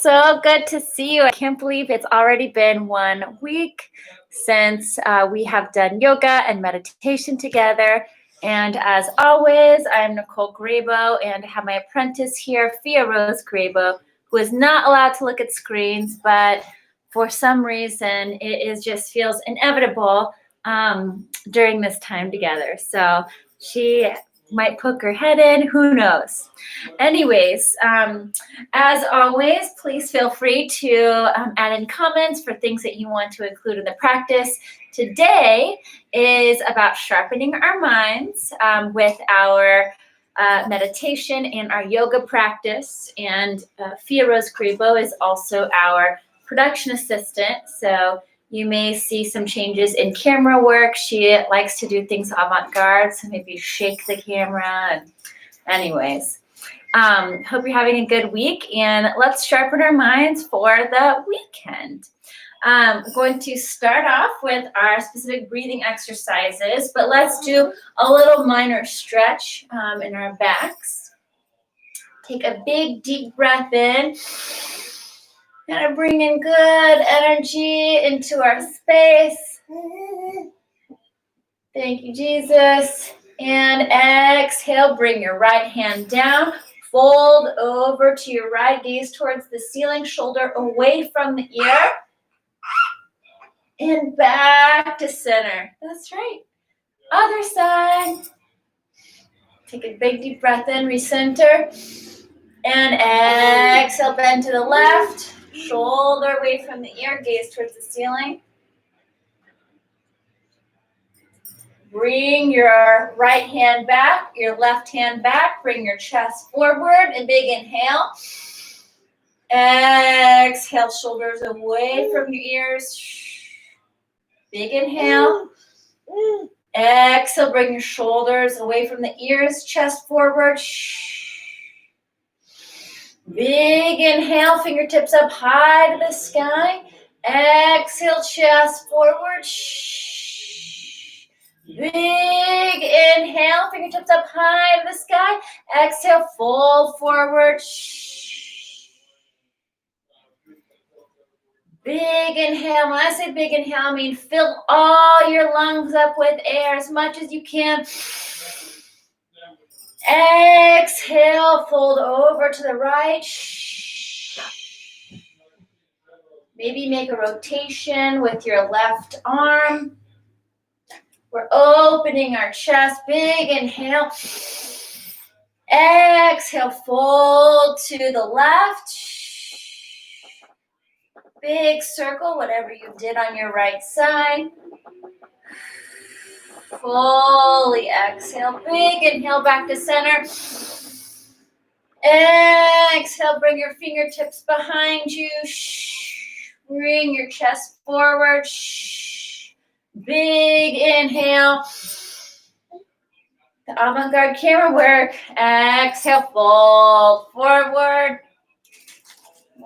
so good to see you. I can't believe it's already been 1 week since we have done yoga and meditation together. And as always, I'm Nicole Grabo, and I have my apprentice here, Fia Rose Grabo, who is not allowed to look at screens, but for some reason, it just feels inevitable during this time together. So she might poke her head in, who knows. Anyways, as always, please feel free to add in comments for things that you want to include in the practice. Today is about sharpening our minds with our meditation and our yoga practice. And Fia Rose Grabo is also our production assistant. So you may see some changes in camera work. She likes to do things avant-garde, so maybe shake the camera. And anyways, hope you're having a good week, and let's sharpen our minds for the weekend. I'm going to start off with our specific breathing exercises, but let's do a little minor stretch in our backs. Take a big, deep breath in. Gonna bring in good energy into our space. Thank you, Jesus. And exhale, bring your right hand down. Fold over to your right, gaze towards the ceiling, shoulder away from the ear. And back to center. That's right. Other side. Take a big deep breath in, recenter. And exhale, bend to the left. Shoulder away from the ear, gaze towards the ceiling. Bring your right hand back, your left hand back. Bring your chest forward. A big inhale. Exhale, shoulders away from your ears. Big inhale. Exhale, bring your shoulders away from the ears, chest forward. Big inhale, fingertips up high to the sky. Exhale, chest forward. Big inhale, fingertips up high to the sky. Exhale, fold forward. Big inhale. When I say big inhale, I mean fill all your lungs up with air as much as you can. Exhale, fold over to the right. Maybe make a rotation with your left arm. We're opening our chest. Big inhale. Exhale, fold to the left. Big circle, whatever you did on your right side. Fully exhale. Big inhale back to center. Exhale, bring your fingertips behind you. Bring your chest forward. Big inhale. The avant-garde camera work. Exhale, fold forward.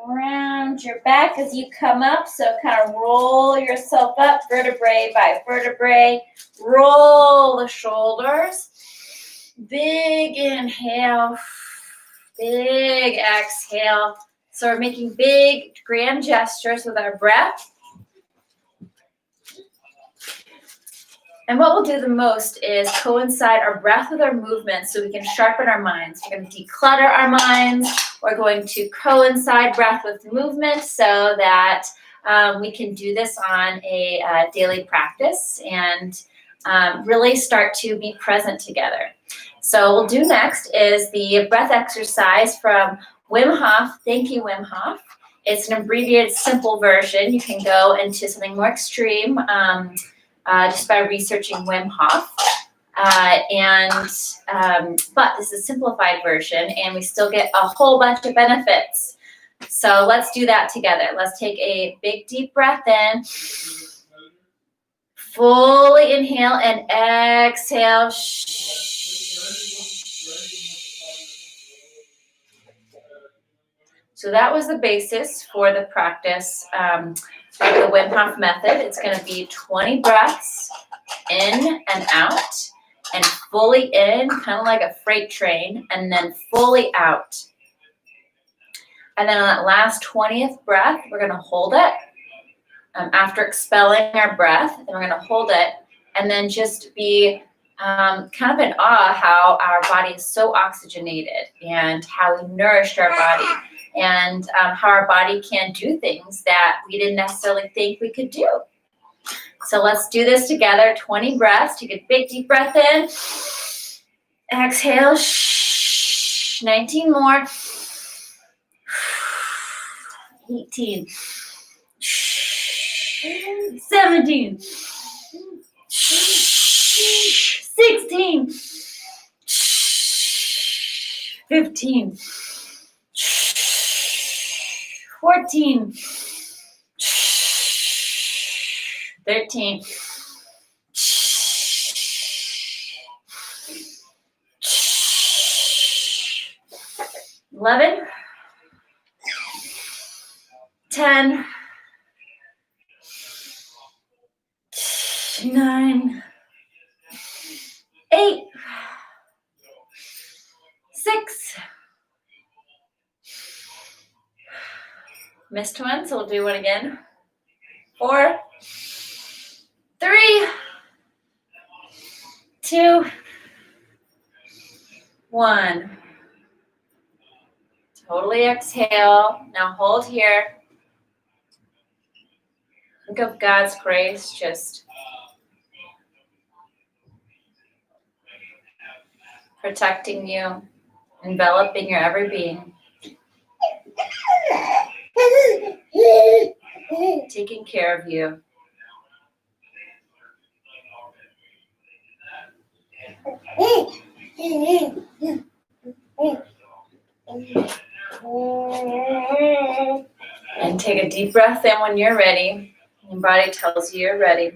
Round your back as you come up. So kind of roll yourself up vertebrae by vertebrae. Roll the shoulders. Big inhale. Big exhale. So we're making big grand gestures with our breath. And what we'll do the most is coincide our breath with our movement so we can sharpen our minds. We're going to declutter our minds. We're going to coincide breath with movement so that we can do this on a daily practice and really start to be present together. So what we'll do next is the breath exercise from Wim Hof. Thank you, Wim Hof. It's an abbreviated, simple version. You can go into something more extreme just by researching Wim Hof. But this is a simplified version, and we still get a whole bunch of benefits. So let's do that together. Let's take a big, deep breath in. Fully inhale and exhale. So that was the basis for the practice of the Wim Hof method. It's going to be 20 breaths in and out, and fully in, kind of like a freight train, and then fully out. And then on that last 20th breath, we're going to hold it. After expelling our breath, then we're going to hold it and then just be kind of in awe how our body is so oxygenated and how we nourished our body and how our body can do things that we didn't necessarily think we could do. So let's do this together. 20 breaths. Take a big deep breath in. Exhale. 19 more. 18. 17. 16. 15. 14. 13. 11. 10. 9. 8. 6. Missed one, so we'll do one again. 4. 3. 2. 1. Totally exhale. Now hold here. Think of God's grace just protecting you, enveloping your every being, taking care of you. And take a deep breath in when you're ready. Your body tells you you're ready.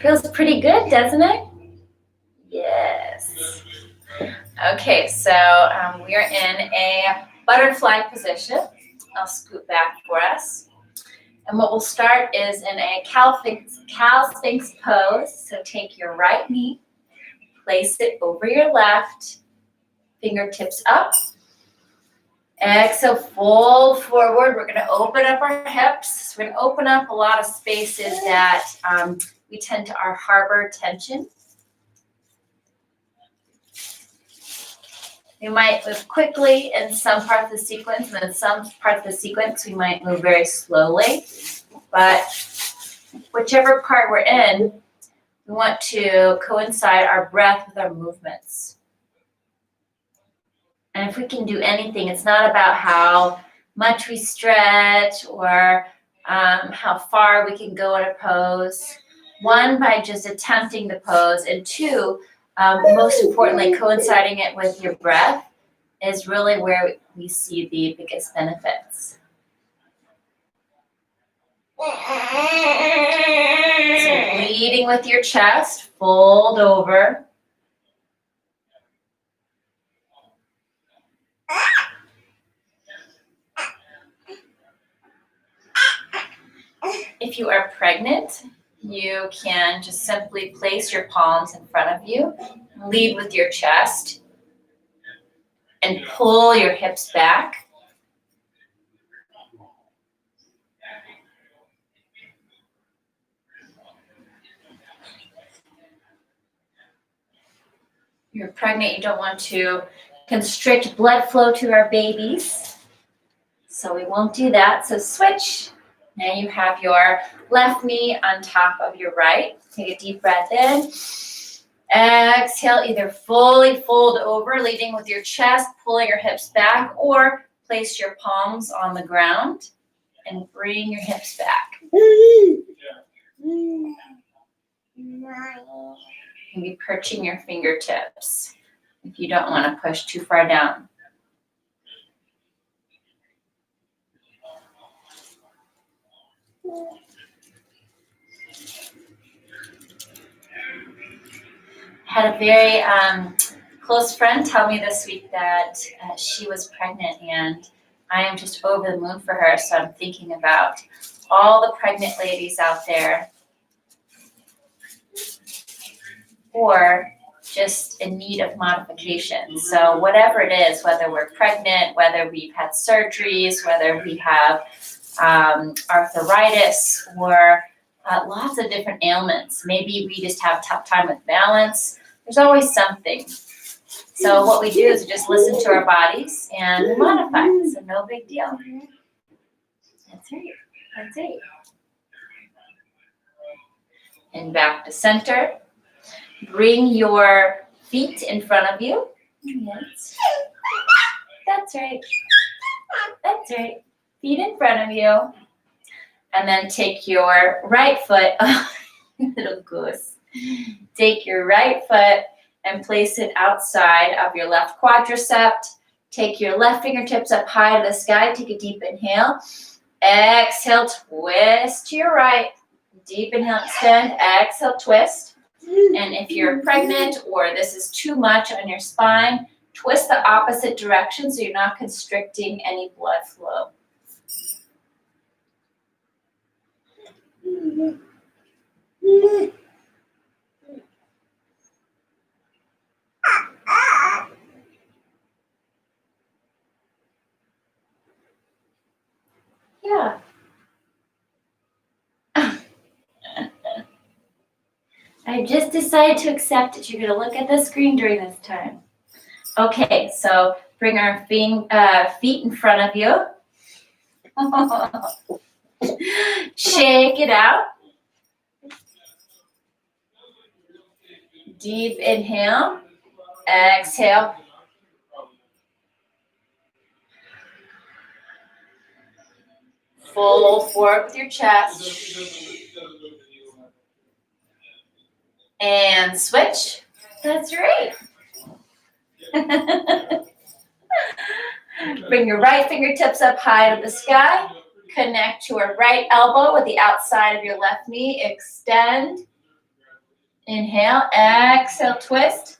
Feels pretty good, doesn't it? Yes. Okay, so we are in a butterfly position. I'll scoot back for us. And what we'll start is in a cow sphinx pose. So take your right knee, place it over your left, fingertips up. Exhale, fold forward. We're going to open up our hips. We're going to open up a lot of spaces that we tend to harbor tension. We might move quickly in some parts of the sequence, and in some parts of the sequence, we might move very slowly. But whichever part we're in, we want to coincide our breath with our movements. And if we can do anything, it's not about how much we stretch or how far we can go in a pose. One, by just attempting the pose, and two, most importantly, coinciding it with your breath is really where we see the biggest benefits. So leading with your chest, fold over. If you are pregnant, you can just simply place your palms in front of you, lead with your chest, and pull your hips back. If you're pregnant, you don't want to constrict blood flow to our babies, so we won't do that. So switch. Now you have your left knee on top of your right. Take a deep breath in. Exhale, either fully fold over, leading with your chest, pulling your hips back, or place your palms on the ground and bring your hips back. You can be perching your fingertips if you don't want to push too far down. I had a very close friend tell me this week that she was pregnant, and I am just over the moon for her. So I'm thinking about all the pregnant ladies out there, or just in need of modification. So whatever it is, whether we're pregnant, whether we've had surgeries, whether we have arthritis or lots of different ailments, maybe we just have a tough time with balance, there's always something. So what we do is we just listen to our bodies and we modify. So no big deal. That's right. That's right. And back to center. Bring your feet in front of you. Yes. That's right. That's right. Feet in front of you. And then take your right foot, little goose. Take your right foot and place it outside of your left quadricep. Take your left fingertips up high to the sky. Take a deep inhale. Exhale, twist to your right. Deep inhale, extend. Exhale, twist. And if you're pregnant or this is too much on your spine, twist the opposite direction so you're not constricting any blood flow. Yeah. I just decided to accept that you're going to look at the screen during this time. Okay, so bring our feet in front of you. Shake it out. Deep inhale. Exhale. Fold forward with your chest. And switch. That's right. Bring your right fingertips up high to the sky. Connect your right elbow with the outside of your left knee. Extend. Inhale. Exhale, twist.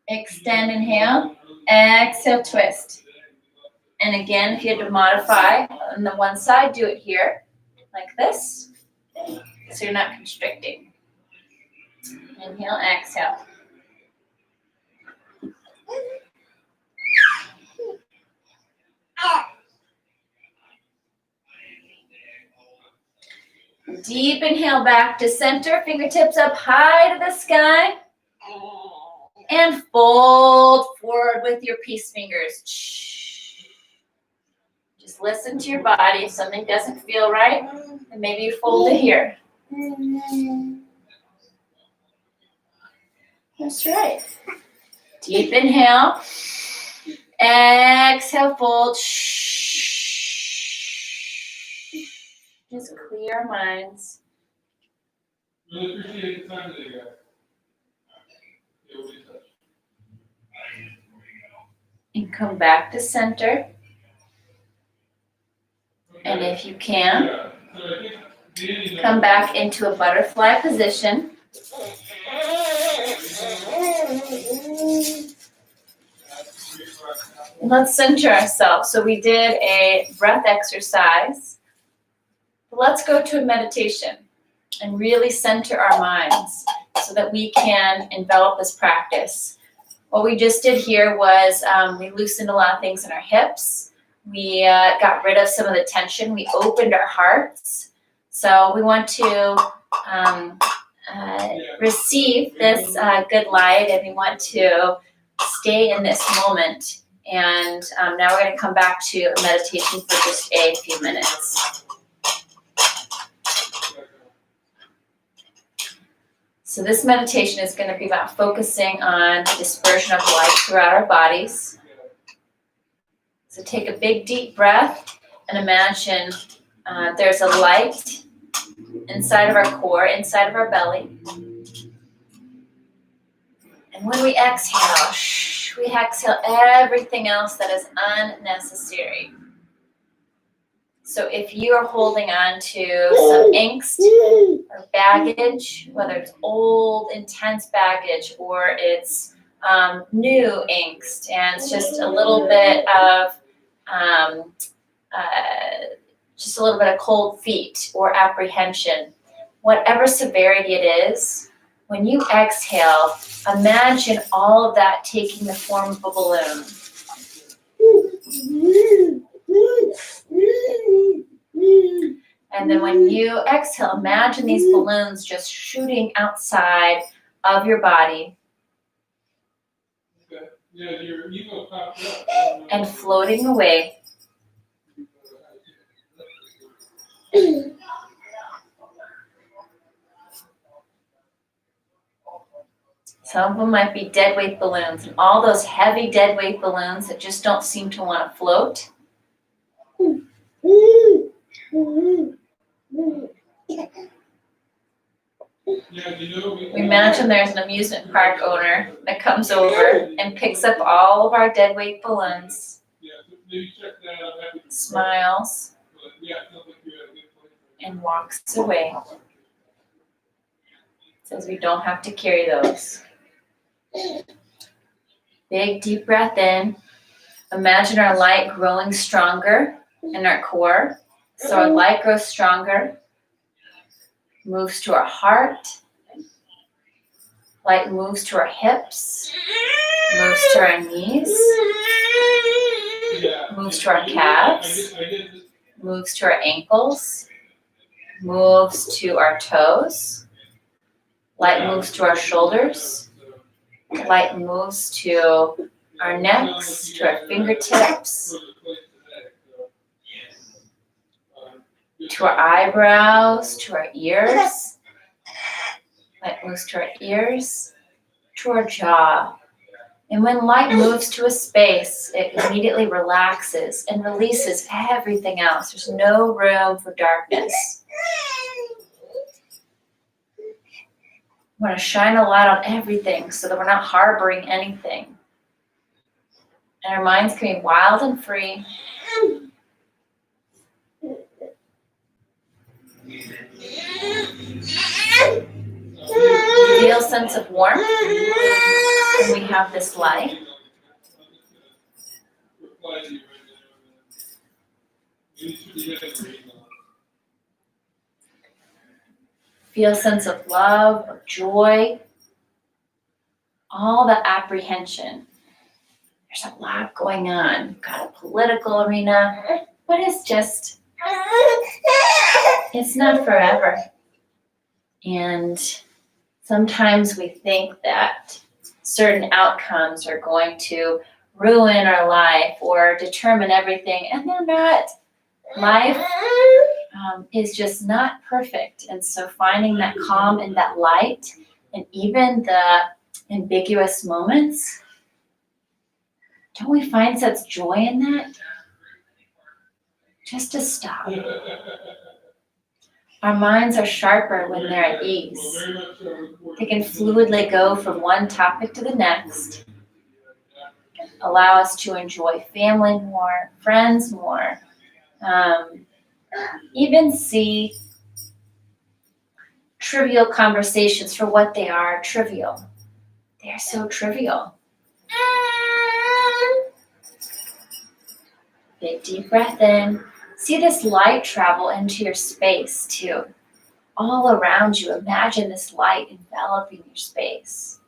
Extend, inhale. Exhale, twist. And again, if you had to modify on the one side, do it here, like this. So you're not constricting. Inhale, exhale. Deep inhale back to center, fingertips up high to the sky. And fold forward with your peace fingers. Just listen to your body. If something doesn't feel right, then maybe you fold it here. That's right. Deep inhale. Exhale, fold. Just clear our minds. And come back to center. And if you can, come back into a butterfly position. Let's center ourselves. So we did a breath exercise. Let's go to a meditation and really center our minds so that we can envelop this practice. What we just did here was we loosened a lot of things in our hips. We got rid of some of the tension. We opened our hearts. So we want to receive this good light, and we want to stay in this moment. And now we're going to come back to a meditation for just a few minutes. So this meditation is going to be about focusing on the dispersion of light throughout our bodies. So take a big deep breath and imagine there's a light inside of our core, inside of our belly. And when we exhale, we exhale everything else that is unnecessary. So if you are holding on to some angst or baggage, whether it's old, intense baggage or it's new angst, and it's just a little bit of cold feet or apprehension, whatever severity it is, When you exhale, imagine all of that taking the form of a balloon. And then when you exhale, imagine these balloons just shooting outside of your body and floating away. Some of them might be dead weight balloons, and all those heavy dead weight balloons that just don't seem to want to float. We imagine there's an amusement park owner that comes over and picks up all of our dead weight balloons, smiles, and walks away. Says we don't have to carry those. Big deep breath in. Imagine our light growing stronger in our core. So our light grows stronger, moves to our heart. Light moves to our hips, moves to our knees, moves to our calves, moves to our ankles, moves to our toes. Light moves to our shoulders. Light moves to our necks, to our fingertips, to our eyebrows, to our ears. Light moves to our ears, to our jaw. And when light moves to a space, it immediately relaxes and releases everything else. There's no room for darkness. We want to shine a light on everything so that we're not harboring anything. And our minds can be wild and free. Feel a sense of warmth when we have this light. Feel a sense of love, of joy, all the apprehension. There's a lot going on. We've got a political arena, but it's just, it's not forever. And sometimes we think that certain outcomes are going to ruin our life or determine everything, and they're not. Life is just not perfect. And so finding that calm and that light, and even the ambiguous moments, don't we find such joy in that? Just to stop. Our minds are sharper when they're at ease. They can fluidly go from one topic to the next, allow us to enjoy family more, friends more, even see trivial conversations for what they are, trivial. They are so trivial. Big deep breath in. See this light travel into your space too. All around you, imagine this light enveloping your space.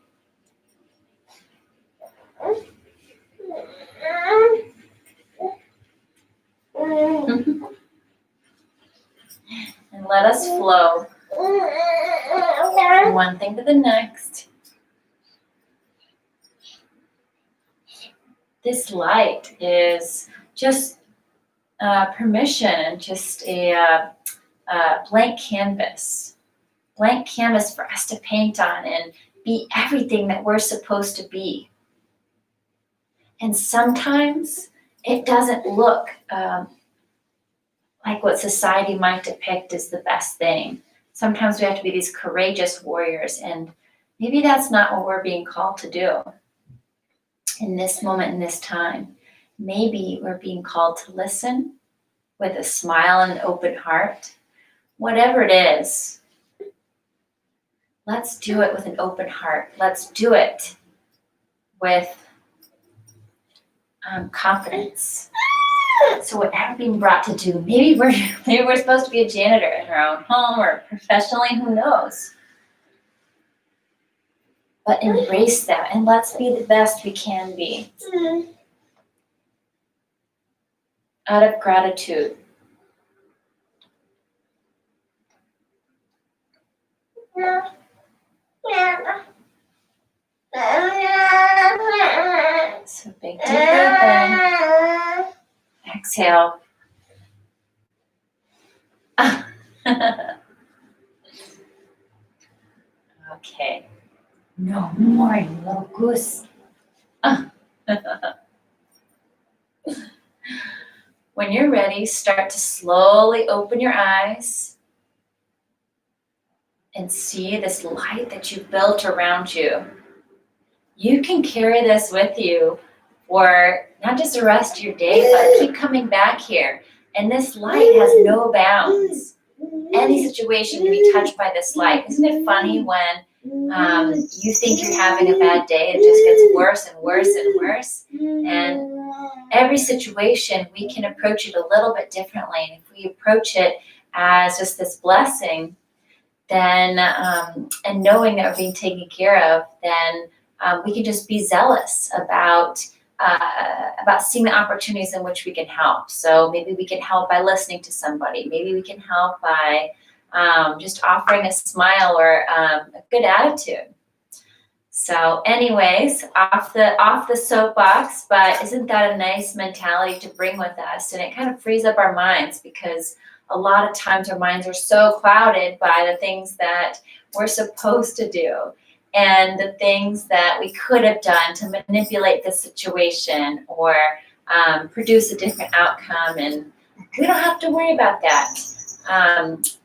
And let us flow from one thing to the next. This light is just permission and just a blank canvas for us to paint on and be everything that we're supposed to be. And sometimes it doesn't look like what society might depict as the best thing. Sometimes we have to be these courageous warriors, and maybe that's not what we're being called to do in this moment, in this time. Maybe we're being called to listen with a smile and an open heart. Whatever it is, let's do it with an open heart. Let's do it with confidence. So whatever being brought to do, maybe we're supposed to be a janitor in our own home or professionally, who knows? but embrace that and let's be the best we can be. Out of gratitude. So big deep breath in. Exhale. Okay. No more, you little goose. When you're ready, start to slowly open your eyes and see this light that you've built around you. You can carry this with you for not just the rest of your day, but keep coming back here. And this light has no bounds. Any situation can be touched by this light. Isn't it funny when you think you're having a bad day, it just gets worse and worse and worse? And every situation, we can approach it a little bit differently. And if we approach it as just this blessing, then, and knowing that we're being taken care of, then we can just be zealous about seeing the opportunities in which we can help. So maybe we can help by listening to somebody. Maybe we can help by just offering a smile or a good attitude. So anyways, off the soapbox, but isn't that a nice mentality to bring with us? And it kind of frees up our minds, because a lot of times our minds are so clouded by the things that we're supposed to do and the things that we could have done to manipulate the situation or produce a different outcome. And we don't have to worry about that.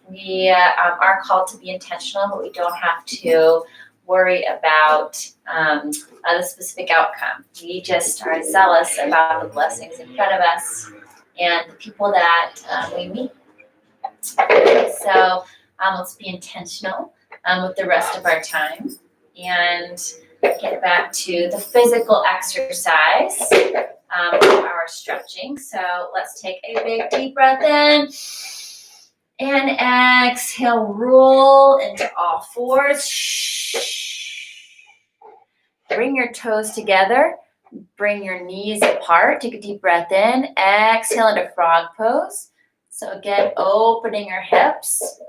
We are called to be intentional, but we don't have to worry about the specific outcome. We just are zealous about the blessings in front of us and the people that we meet. So let's be intentional with the rest of our time and get back to the physical exercise of our stretching. So let's take a big deep breath in and exhale, roll into all fours. Bring your toes together, bring your knees apart, take a deep breath in, exhale into frog pose. So again, opening your hips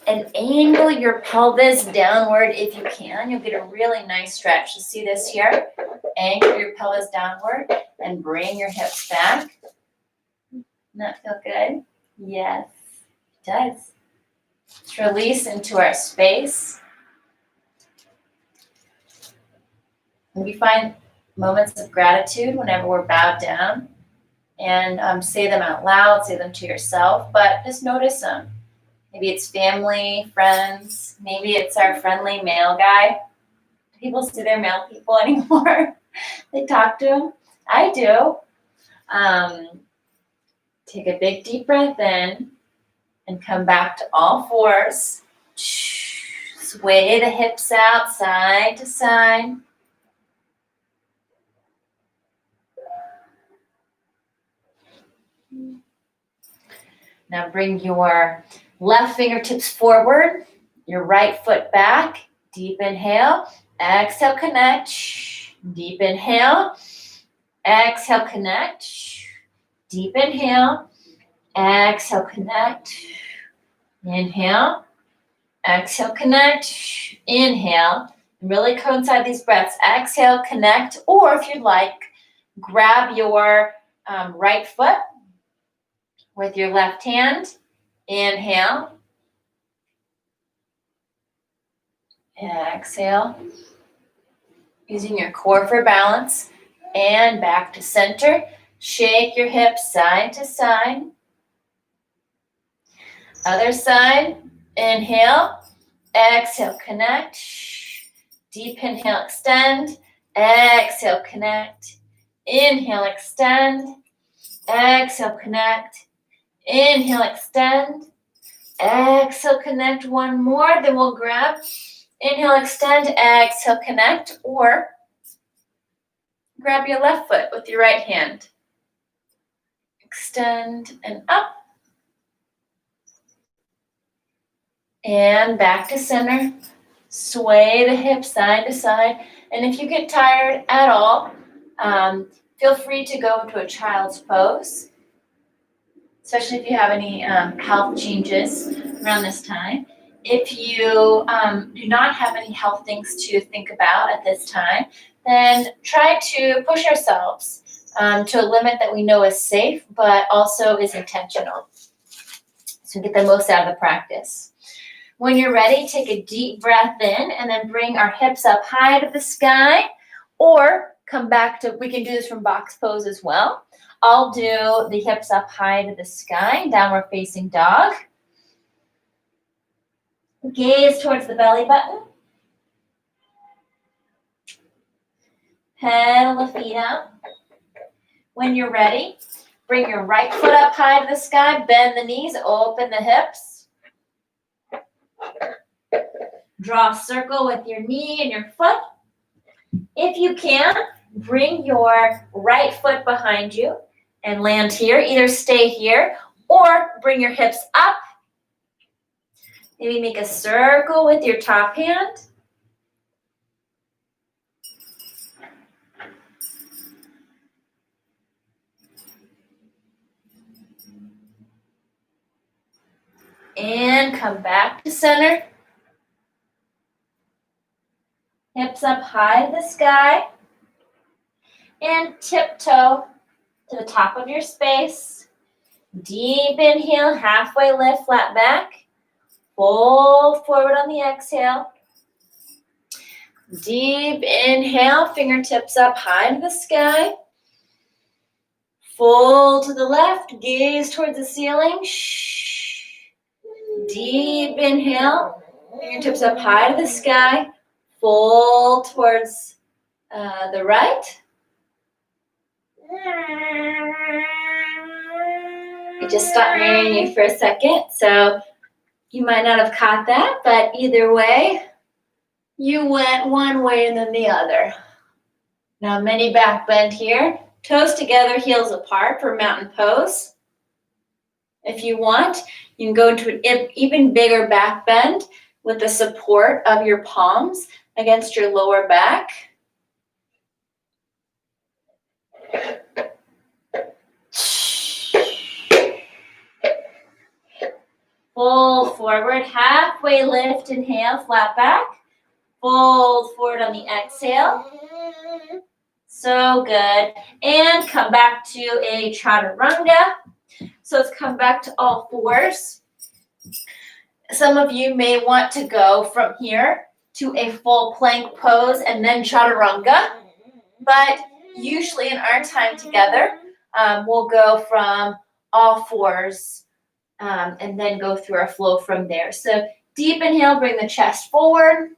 and angle your pelvis downward if you can. You'll get a really nice stretch. You see this here? Angle your pelvis downward and bring your hips back. Doesn't that feel good? Yes, it does. Let's release into our space. And we find moments of gratitude whenever we're bowed down. And say them out loud, say them to yourself, but just notice them. Maybe it's family, friends, maybe it's our friendly mail guy. Do people see their mail people anymore? They talk to them? I do. Take a big deep breath in and come back to all fours. Sway the hips out side to side. Now bring your left fingertips forward, your right foot back. Deep inhale, exhale, connect. Deep inhale, exhale, connect. Deep inhale, exhale, connect. Inhale, exhale, connect. Inhale, and really coincide these breaths. Exhale, connect, or if you'd like, grab your right foot with your left hand. Inhale. Exhale. Using your core for balance. And back to center. Shake your hips side to side. Other side. Inhale. Exhale, connect. Deep inhale, extend. Exhale, connect. Inhale, extend. Exhale, connect. Inhale, extend. Exhale, connect. One more, then we'll grab. Inhale, extend. Exhale, connect. Or grab your left foot with your right hand. Extend and up. And back to center. Sway the hips side to side. And if you get tired at all, feel free to go into a child's pose, especially if you have any health changes around this time. If you do not have any health things to think about at this time, then try to push ourselves to a limit that we know is safe, but also is intentional. So get the most out of the practice. When you're ready, take a deep breath in and then bring our hips up high to the sky, or come back to, we can do this from box pose as well. I'll do the hips up high to the sky, downward facing dog. Gaze towards the belly button. Pedal the feet out. When you're ready, bring your right foot up high to the sky, bend the knees, open the hips. Draw a circle with your knee and your foot. If you can, bring your right foot behind you and land here. Either stay here or bring your hips up. Maybe make a circle with your top hand. And come back to center. Hips up high to the sky. And tiptoe to the top of your space. Deep inhale, halfway lift, flat back. Fold forward on the exhale. Deep inhale, fingertips up high to the sky. Fold to the left, gaze towards the ceiling. Deep inhale, fingertips up high to the sky. Fold towards the right. I just stopped mirroring you for a second, so you might not have caught that, but either way, you went one way and then the other. Now, mini back bend here. Toes together, heels apart for mountain pose. If you want, you can go into an even bigger back bend with the support of your palms against your lower back. Fold forward, halfway lift, inhale, flat back. Fold forward on the exhale. So good. And come back to a chaturanga. So let's come back to all fours. Some of you may want to go from here to a full plank pose and then chaturanga. But usually in our time together, we'll go from all fours and then go through our flow from there. So deep inhale, bring the chest forward.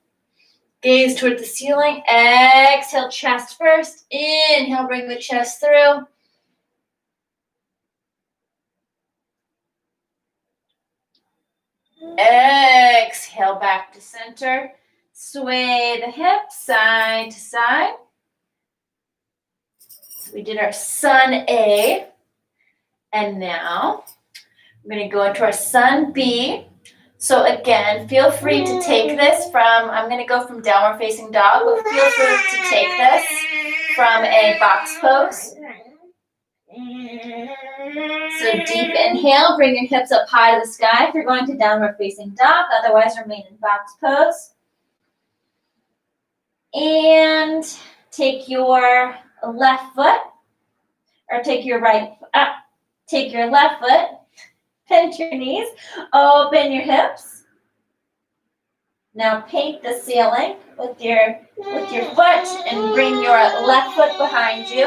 Gaze toward the ceiling. Exhale, chest first. Inhale, bring the chest through. Exhale, back to center. Sway the hips side to side. So we did our sun A. And now we're going to go into our sun B. So again, feel free to take this from, I'm going to go from downward facing dog, but feel free to take this from a box pose. So deep inhale, bring your hips up high to the sky if you're going to downward facing dog, otherwise remain in box pose. And take your left foot, or take your left foot, bend your knees, open your hips. Now paint the ceiling with your foot and bring your left foot behind you.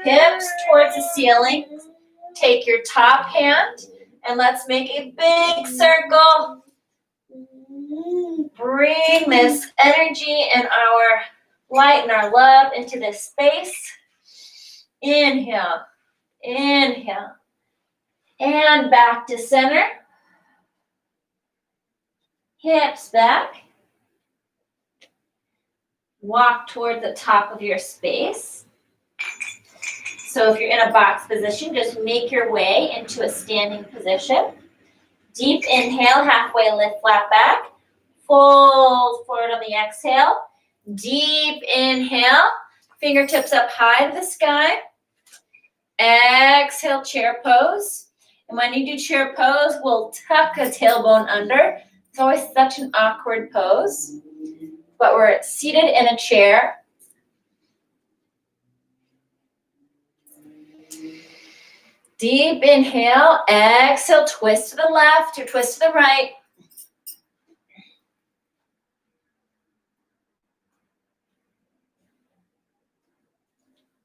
Hips towards the ceiling. Take your top hand and let's make a big circle. Bring this energy and our light and our love into this space. Inhale, inhale. And back to center. Hips back. Walk toward the top of your space. So if you're in a box position, just make your way into a standing position. Deep inhale, halfway lift, flat back. fold forward on the exhale. Deep inhale, fingertips up high to the sky. Exhale, chair pose. And when you do chair pose, we'll tuck a tailbone under. It's always such an awkward pose, but we're seated in a chair. Deep inhale, exhale, twist to the left or twist to the right.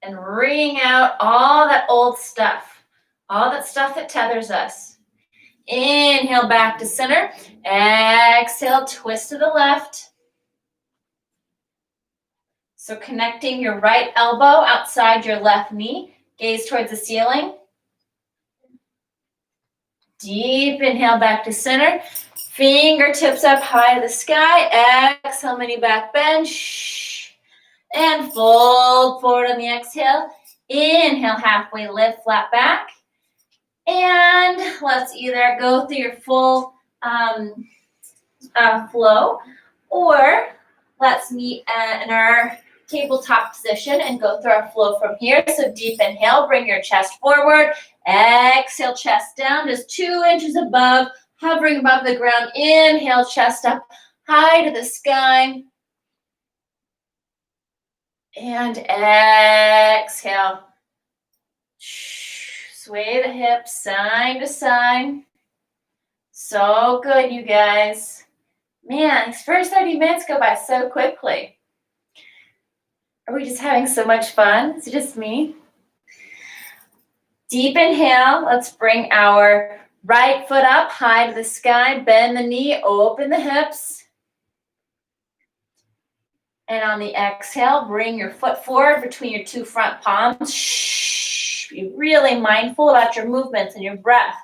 And wring out all that old stuff, all that stuff that tethers us. Inhale back to center. Exhale, twist to the left. So connecting your right elbow outside your left knee. Gaze towards the ceiling. Deep inhale back to center. Fingertips up high to the sky. Exhale, mini back bend. And fold forward on the exhale. Inhale, halfway lift, flat back. And let's either go through your full flow, or let's meet in our tabletop position and go through our flow from here. So deep inhale, bring your chest forward. Exhale, chest down, just 2 inches above, hovering above the ground. Inhale, chest up high to the sky. And exhale. Sway the hips side to side. So good, you guys. Man, these first 30 minutes go by so quickly. Are we just having so much fun? Is it just me? Deep inhale. Let's bring our right foot up high to the sky. Bend the knee, open the hips. And on the exhale, bring your foot forward between your 2 front palms. Be really mindful about your movements and your breath.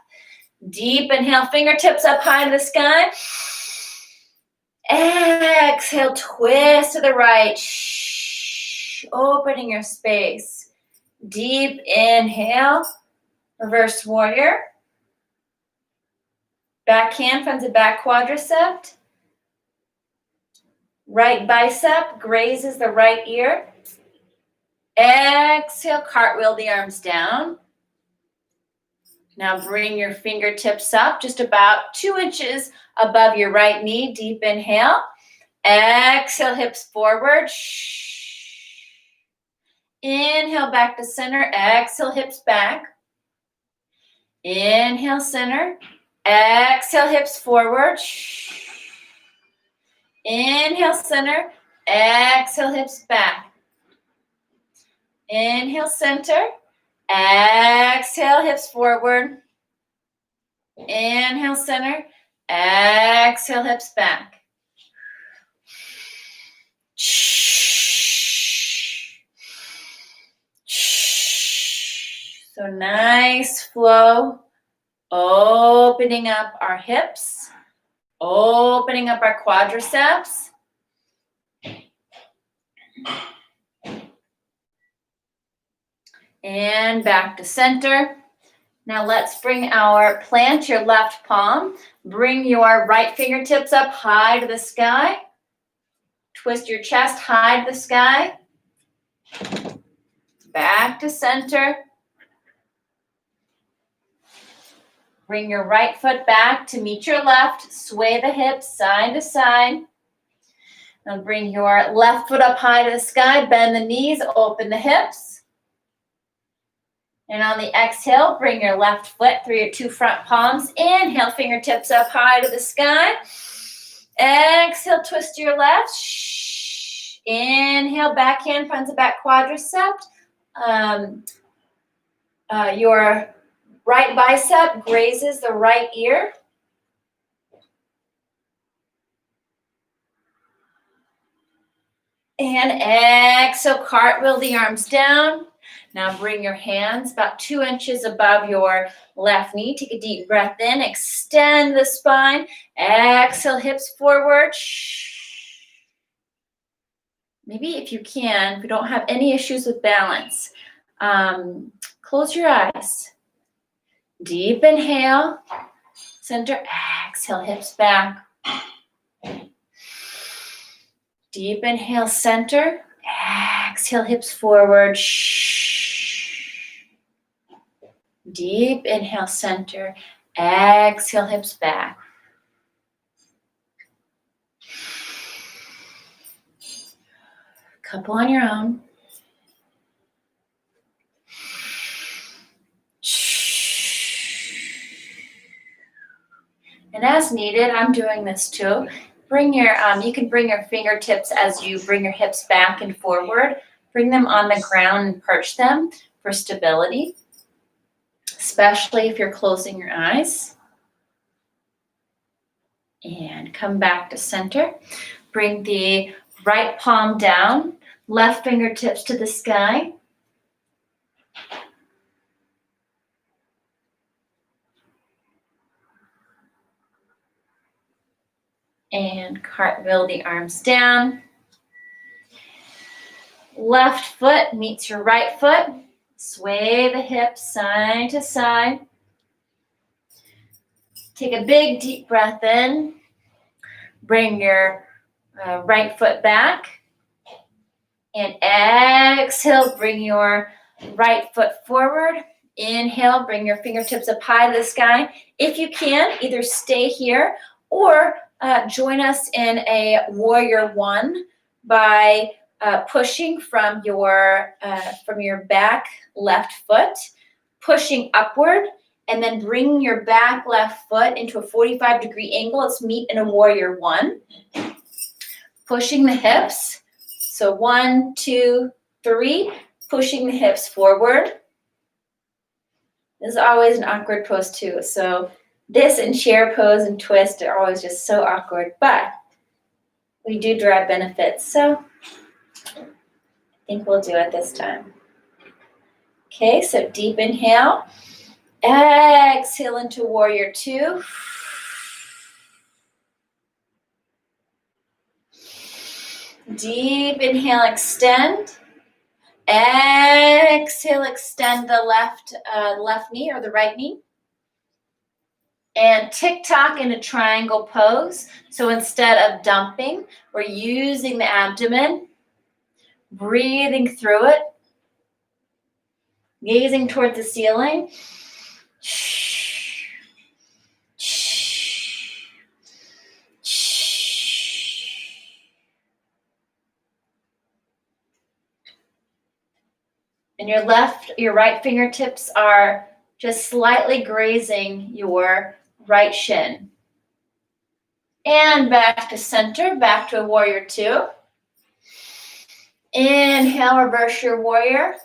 Deep inhale, fingertips up high to the sky. Exhale, twist to the right. Opening your space. Deep inhale, reverse warrior. Back hand finds a back quadricep. Right bicep grazes the right ear. Exhale, cartwheel the arms down. Now bring your fingertips up just about 2 inches above your right knee. Deep inhale. Exhale, hips forward. Inhale, back to center. Exhale, hips back. Inhale, center. Exhale, hips forward. Inhale, center. Exhale, hips back. Inhale, center. Exhale, hips forward. Inhale, center. Exhale, hips back. So nice flow. Opening up our hips. Opening up our quadriceps. And back to center. Now let's bring plant your left palm. Bring your right fingertips up high to the sky. Twist your chest high to the sky. Back to center. Bring your right foot back to meet your left. Sway the hips side to side. Now bring your left foot up high to the sky. Bend the knees, open the hips. And on the exhale, bring your left foot through your 2 front palms. Inhale, fingertips up high to the sky. Exhale, twist to your left. Inhale, backhand finds the back quadricep. Your right bicep grazes the right ear. And exhale, cartwheel the arms down. Now bring your hands about 2 inches above your left knee. Take a deep breath in, extend the spine. Exhale, hips forward. Maybe if you can, if you don't have any issues with balance, close your eyes. Deep inhale, center, exhale, hips back. Deep inhale, center. Exhale, hips forward. Deep inhale, center. Exhale, hips back. Couple on your own. And as needed, I'm doing this too. Bring your, you can bring your fingertips as you bring your hips back and forward. Bring them on the ground and perch them for stability, especially if you're closing your eyes. And come back to center. Bring the right palm down, left fingertips to the sky. And cartwheel the arms down. Left foot meets your right foot. Sway the hips side to side. Take a big deep breath in. Bring your right foot back. And exhale, bring your right foot forward. Inhale, bring your fingertips up high to the sky. If you can, either stay here or join us in a warrior one by pushing from your back left foot, pushing upward, and then bringing your back left foot into a 45-degree angle. Let's meet in a warrior one. Pushing the hips. So 1, 2, 3. Pushing the hips forward. This is always an awkward pose too. So this and chair pose and twist are always just so awkward, but we do derive benefits. So I think we'll do it this time. Okay, so deep inhale. Exhale into warrior two. Deep inhale, extend. Exhale, extend the left knee or the right knee. And tick-tock in a triangle pose. So instead of dumping, we're using the abdomen, breathing through it, gazing towards the ceiling. And your right fingertips are just slightly grazing your right shin. And back to center, back to a warrior two. Inhale, reverse your warrior.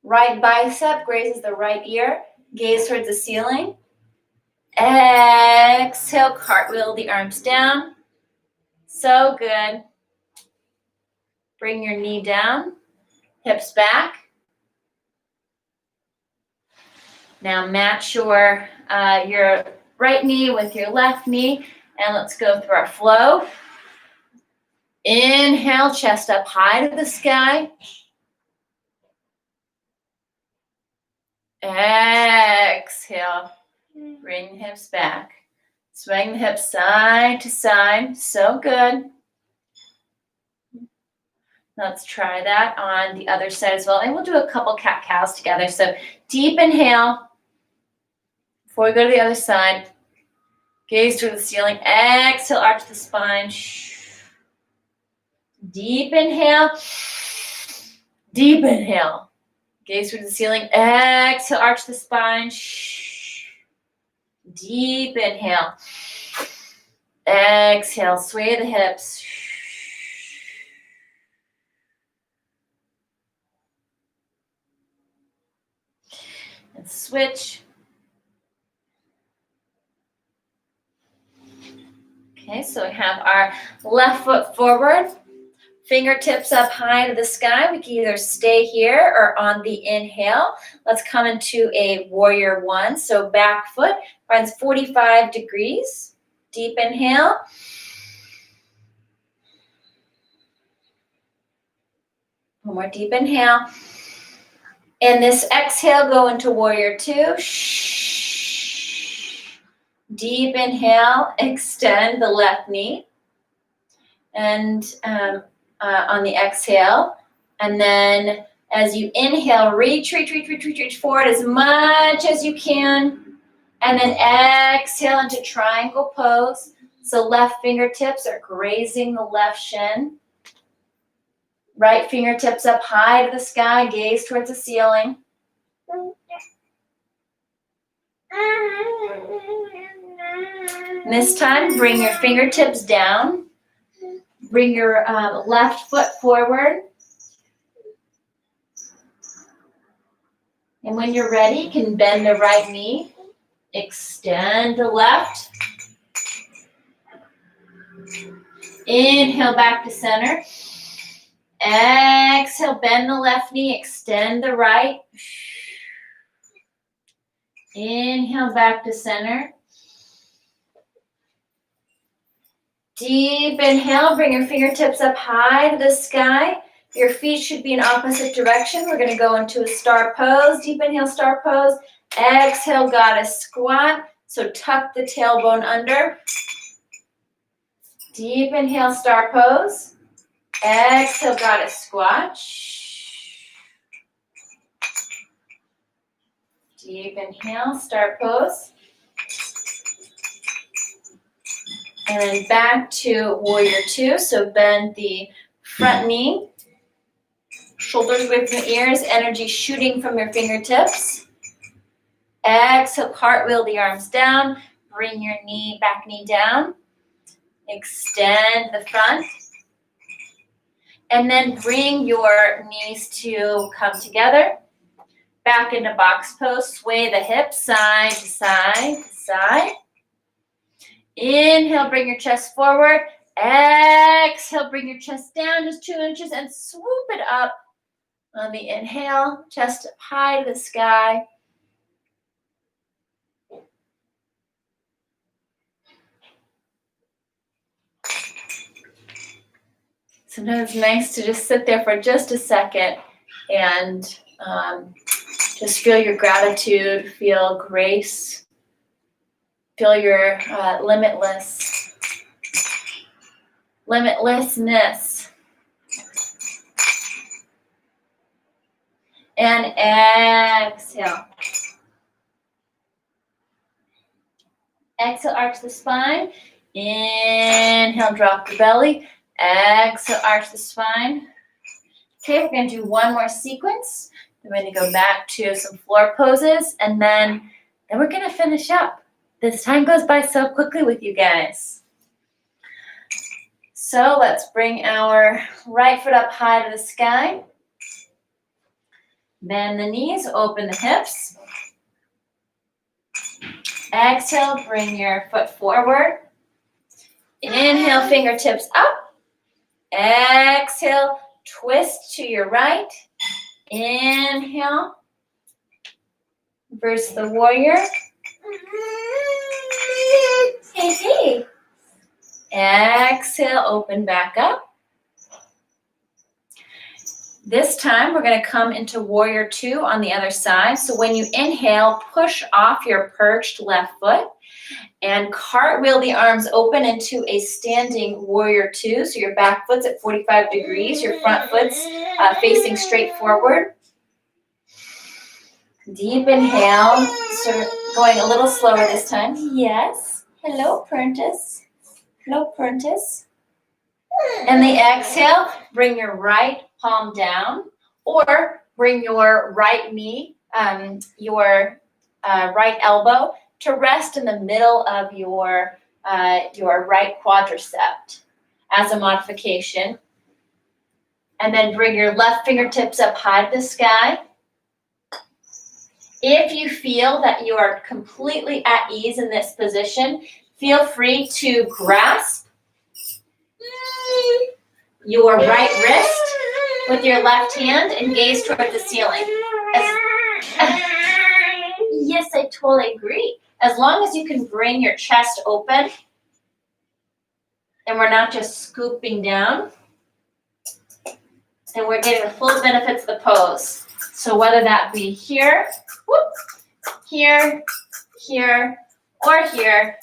Right bicep grazes the right ear. Gaze towards the ceiling. Exhale, cartwheel the arms down. So good. Bring your knee down, hips back. Now match your right knee with your left knee, and let's go through our flow. Inhale, chest up high to the sky. Exhale, bring the hips back. Swing the hips side to side, so good. Let's try that on the other side as well. And we'll do a couple cat-cows together. So deep inhale. Before we go to the other side, gaze toward the ceiling. Exhale, arch the spine. Deep inhale. Deep inhale. Gaze toward the ceiling. Exhale, arch the spine. Deep inhale. Exhale, sway the hips. And switch. Okay, so we have our left foot forward, fingertips up high to the sky. We can either stay here or on the inhale. Let's come into a warrior one. So back foot finds 45 degrees. Deep inhale. One more deep inhale. And this exhale, go into warrior two. Deep inhale, extend the left knee. And on the exhale. And then as you inhale, reach forward as much as you can. And then exhale into triangle pose. So left fingertips are grazing the left shin. Right fingertips up high to the sky, gaze towards the ceiling. And this time, bring your fingertips down. Bring your left foot forward. And when you're ready, you can bend the right knee. Extend the left. Inhale back to center. Exhale, bend the left knee, extend the right. Inhale back to center. Deep inhale, bring your fingertips up high to the sky. Your feet should be in opposite direction. We're going to go into a star pose. Deep inhale, star pose. Exhale, goddess squat. So tuck the tailbone under. Deep inhale, star pose. Exhale, goddess squat. Deep inhale, star pose. And then back to warrior two. So bend the front knee. Shoulders away from the ears. Energy shooting from your fingertips. Exhale, cartwheel the arms down. Bring your back knee down. Extend the front. And then bring your knees to come together. Back into box pose. Sway the hips side to side to side. Inhale, bring your chest forward. Exhale, bring your chest down just 2 inches and swoop it up on the inhale. Chest up high to the sky. Sometimes it's nice to just sit there for just a second and just feel your gratitude, feel grace, feel your limitlessness. And exhale. Exhale, arch the spine. Inhale, drop the belly. Exhale, arch the spine. Okay, we're going to do one more sequence. We're going to go back to some floor poses, and then we're going to finish up. This time goes by so quickly with you guys. So let's bring our right foot up high to the sky. Bend the knees, open the hips. Exhale, bring your foot forward. Inhale, fingertips up. Exhale, twist to your right. Inhale. Reverse the warrior. Hey, hey. Exhale, open back up. This time, we're going to come into warrior two on the other side. So when you inhale, push off your perched left foot and cartwheel the arms open into a standing warrior two. So your back foot's at 45 degrees, your front foot's facing straight forward. Deep inhale, so going a little slower this time. Yes. Hello, Prentice. Hello, Prentice. And the exhale, bring your right palm down, or bring your right knee, your right elbow to rest in the middle of your right quadricep as a modification. And then bring your left fingertips up high to the sky. If you feel that you are completely at ease in this position, feel free to grasp your right wrist with your left hand and gaze toward the ceiling. Yes, I totally agree. As long as you can bring your chest open and we're not just scooping down, then we're getting the full benefits of the pose. So whether that be here, whoop, here, here, or here,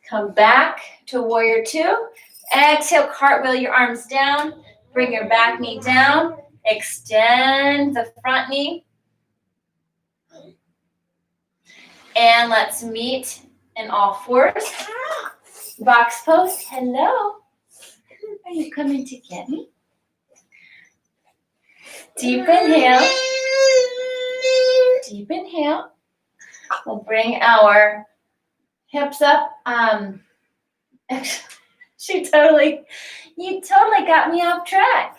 Come back to warrior two. Exhale, cartwheel your arms down. Bring your back knee down. Extend the front knee. And let's meet in all fours. Box pose. Hello. Are you coming to get me? Deep inhale. Deep inhale. We'll bring our hips up. You totally got me off track.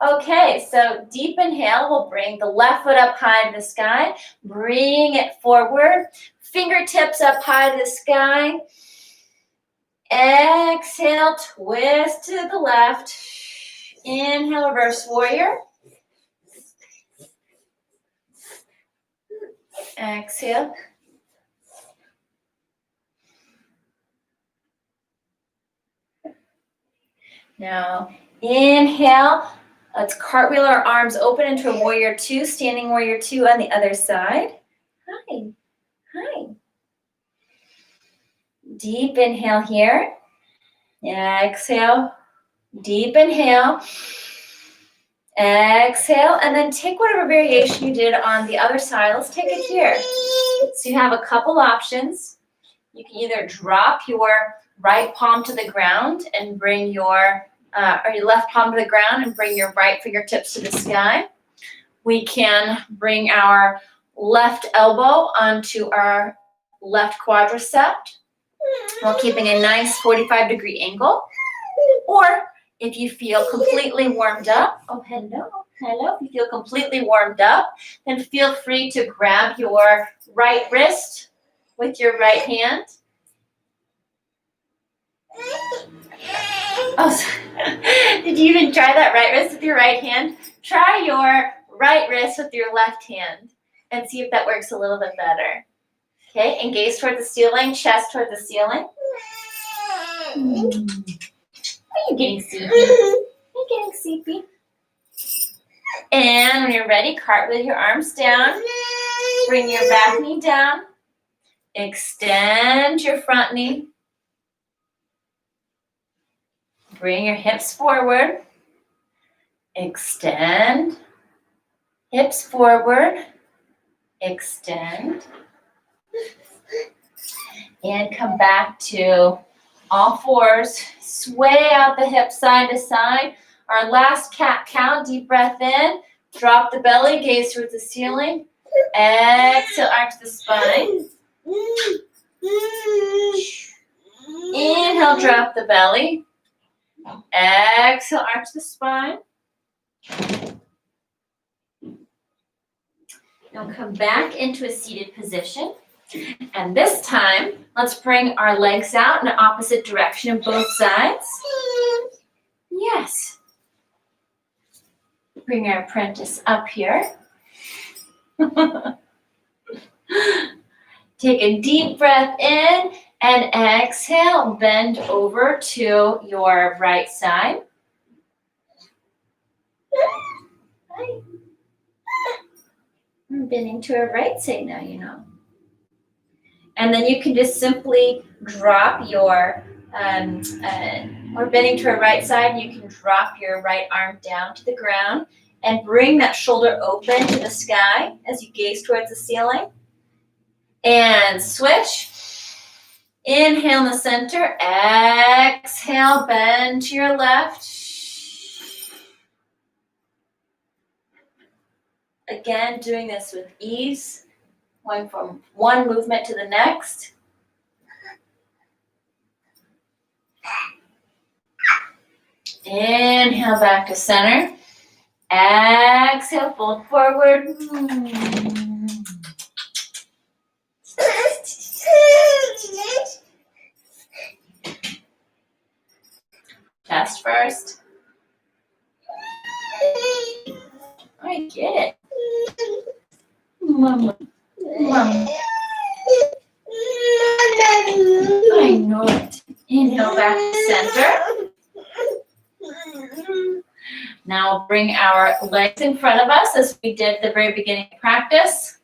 Okay, so deep inhale. We'll bring the left foot up high to the sky. Bring it forward. Fingertips up high to the sky. Exhale, twist to the left. Inhale, reverse warrior. Exhale. Now, inhale. Let's cartwheel our arms open into a warrior two, standing warrior two on the other side. Hi. Hi. Deep inhale here. Exhale. Deep inhale. Exhale. And then take whatever variation you did on the other side. Let's take it here. So you have a couple options. You can either drop your right palm to the ground and bring your left palm to the ground and bring your right fingertips to the sky. We can bring our left elbow onto our left quadricep while keeping a nice 45-degree angle. Or if you feel completely warmed up, if you feel completely warmed up, then feel free to grab your right wrist with your right hand. Oh, did you even try that right wrist with your right hand? Try your right wrist with your left hand and see if that works a little bit better. Okay, and gaze toward the ceiling, chest toward the ceiling. Are you getting sleepy? Are you getting sleepy? And when you're ready, cartwheel your arms down. Bring your back knee down. Extend your front knee. Bring your hips forward. Extend. Hips forward. Extend. And come back to all fours. Sway out the hips side to side. Our last cat count. Deep breath in. Drop the belly. Gaze towards the ceiling. Exhale, arch the spine. Inhale, drop the belly. Exhale, arch the spine. Now come back into a seated position. And this time, let's bring our legs out in the opposite direction of both sides. Yes. Bring our apprentice up here. Take a deep breath in and exhale. Bend over to your right side. Hi. I'm bending to our right side now, you know. And then you can just simply drop your, we're bending to our right side, and you can drop your right arm down to the ground and bring that shoulder open to the sky as you gaze towards the ceiling. And switch. Inhale in the center. Exhale, bend to your left. Again, doing this with ease, going from one movement to the next. Inhale back to center. Exhale, fold forward. Chest first. I get it. Mama. Mama. I know it. Inhale back to center. Now bring our legs in front of us as we did at the very beginning of practice.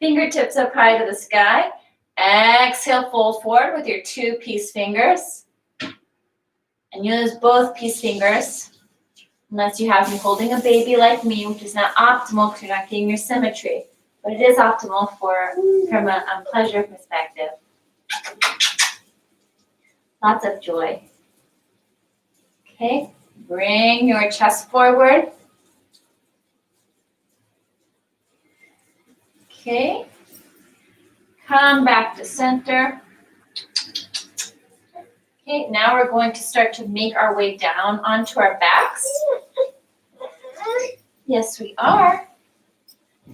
Fingertips up high to the sky. Exhale, fold forward with your 2 peace fingers. And use both peace fingers, unless you have me holding a baby like me, which is not optimal because you're not getting your symmetry. But it is optimal from a pleasure perspective. Lots of joy. Okay, bring your chest forward. Okay, come back to center. Okay, now we're going to start to make our way down onto our backs. Yes, we are.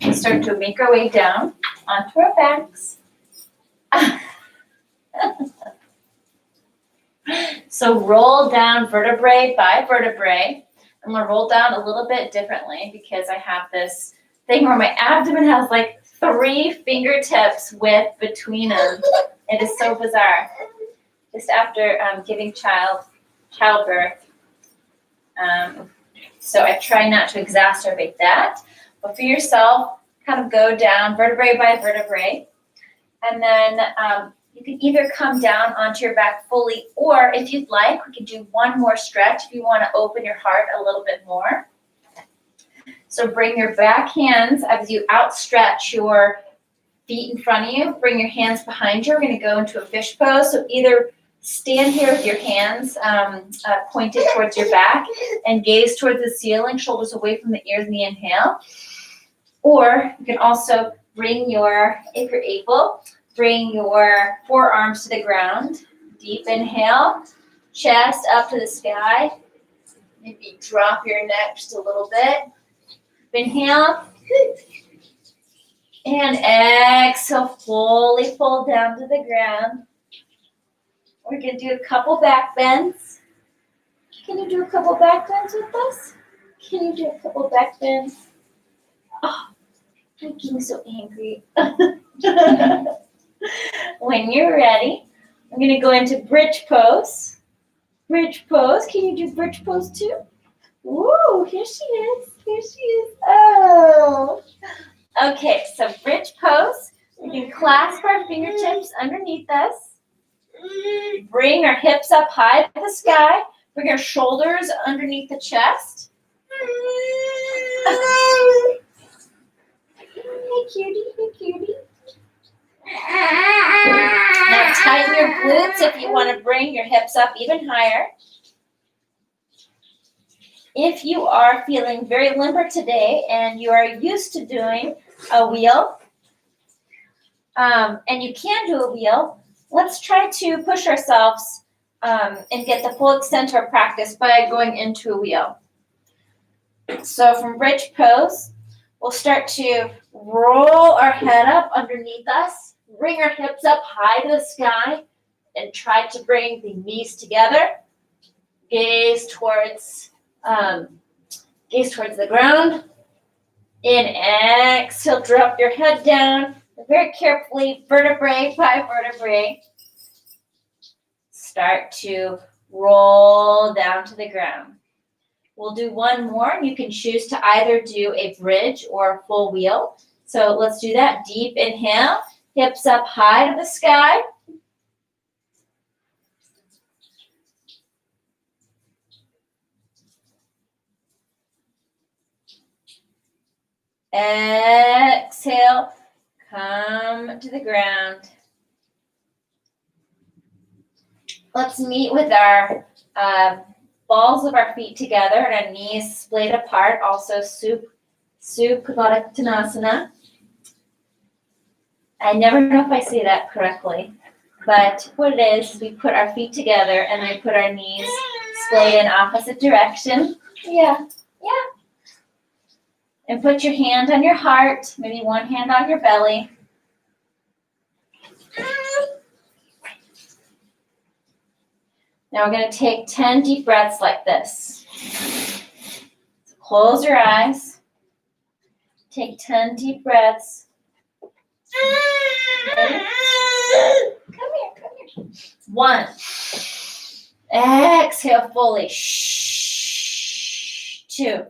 We start to make our way down onto our backs. So roll down vertebrae by vertebrae. I'm going to roll down a little bit differently because I have this thing where my abdomen has like 3 fingertips width between them. It is so bizarre. Just after giving childbirth. So I try not to exacerbate that. But for yourself, kind of go down vertebrae by vertebrae. And then you can either come down onto your back fully, or if you'd like, we can do one more stretch if you want to open your heart a little bit more. So bring your back hands as you outstretch your feet in front of you. Bring your hands behind you. We're going to go into a fish pose. So either stand here with your hands pointed towards your back and gaze towards the ceiling, shoulders away from the ears in the inhale. Or you can also bring if you're able, bring your forearms to the ground. Deep inhale, chest up to the sky. Maybe drop your neck just a little bit. Inhale. And exhale, fully fold down to the ground. We're going to do a couple back bends. Can you do a couple back bends with us? Can you do a couple back bends? Oh, I'm getting so angry. When you're ready, I'm going to go into bridge pose. Bridge pose. Can you do bridge pose too? Woo, here she is. Here she is. Oh. Okay, so bridge pose. We can clasp our fingertips underneath us. Bring our hips up high to the sky. Bring our shoulders underneath the chest. Hey, cutie. Hey, cutie. Now tighten your glutes if you want to bring your hips up even higher. If you are feeling very limber today and you are used to doing a wheel, and you can do a wheel, let's try to push ourselves and get the full extent of our practice by going into a wheel. So from bridge pose, we'll start to roll our head up underneath us, bring our hips up high to the sky, and try to bring the knees together. Gaze towards the ground. In exhale, drop your head down. Very carefully, vertebrae by vertebrae, start to roll down to the ground. We'll do one more, and you can choose to either do a bridge or a full wheel. So let's do that. Deep inhale, hips up high to the sky. Exhale, come to the ground. Let's meet with our balls of our feet together and our knees splayed apart. Also, Supasthana. I never know if I say that correctly, but what it is, we put our feet together and we put our knees splayed in opposite direction. Yeah. And put your hand on your heart, maybe one hand on your belly. Now we're going to take 10 deep breaths like this. So close your eyes. Take 10 deep breaths. Ready? Come here. 1. Exhale fully. 2.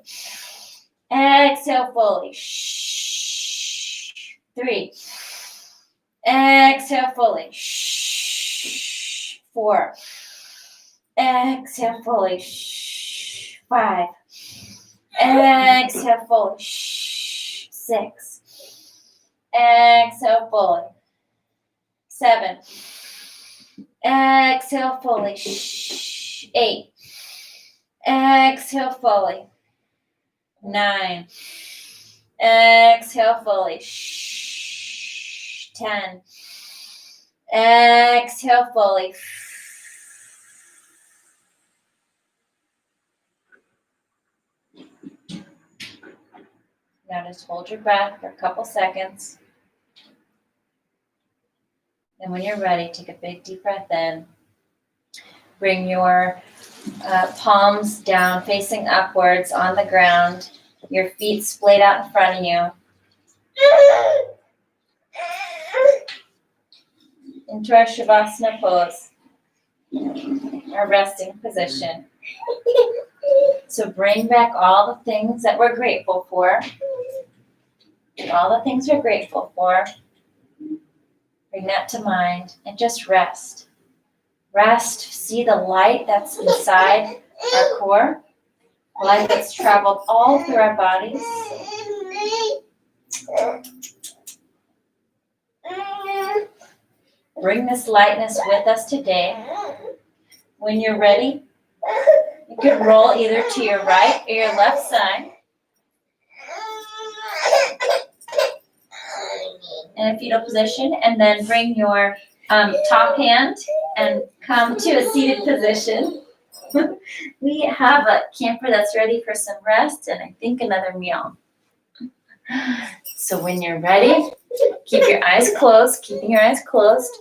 Exhale fully. 3. Exhale fully. Shh. 4. Exhale fully. Shh. 5. Exhale fully. Shh. 6. Exhale fully. 7. Exhale fully. Shh. 8. Exhale fully. 9. Exhale fully. Shh. 10. Exhale fully. Now just hold your breath for a couple seconds. And when you're ready, take a big deep breath in. Bring your palms down, facing upwards on the ground. Your feet splayed out in front of you. Into our Shavasana pose, our resting position. So bring back all the things that we're grateful for. All the things we're grateful for. Bring that to mind and just rest. Rest, see the light that's inside our core, light that's traveled all through our bodies. Bring this lightness with us today. When you're ready, you can roll either to your right or your left side. In a fetal position, and then bring your top hand and come to a seated position. We have a camper that's ready for some rest and I think another meal. So when you're ready, keep your eyes closed, keeping your eyes closed.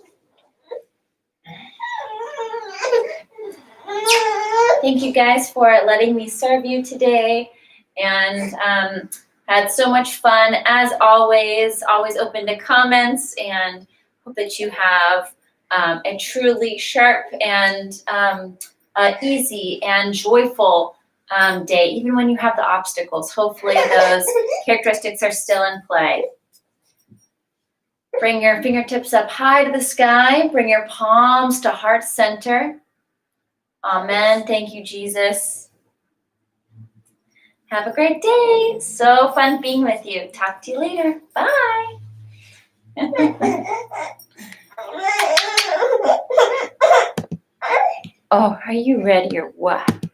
Thank you guys for letting me serve you today, and had so much fun as always. Always open to comments, and hope that you have a truly sharp and easy and joyful day, even when you have the obstacles. Hopefully those characteristics are still in play. Bring your fingertips up high to the sky. Bring your palms to heart center. Amen. Thank you, Jesus. Have a great day. So fun being with you. Talk to you later. Bye. Oh, are you ready or what?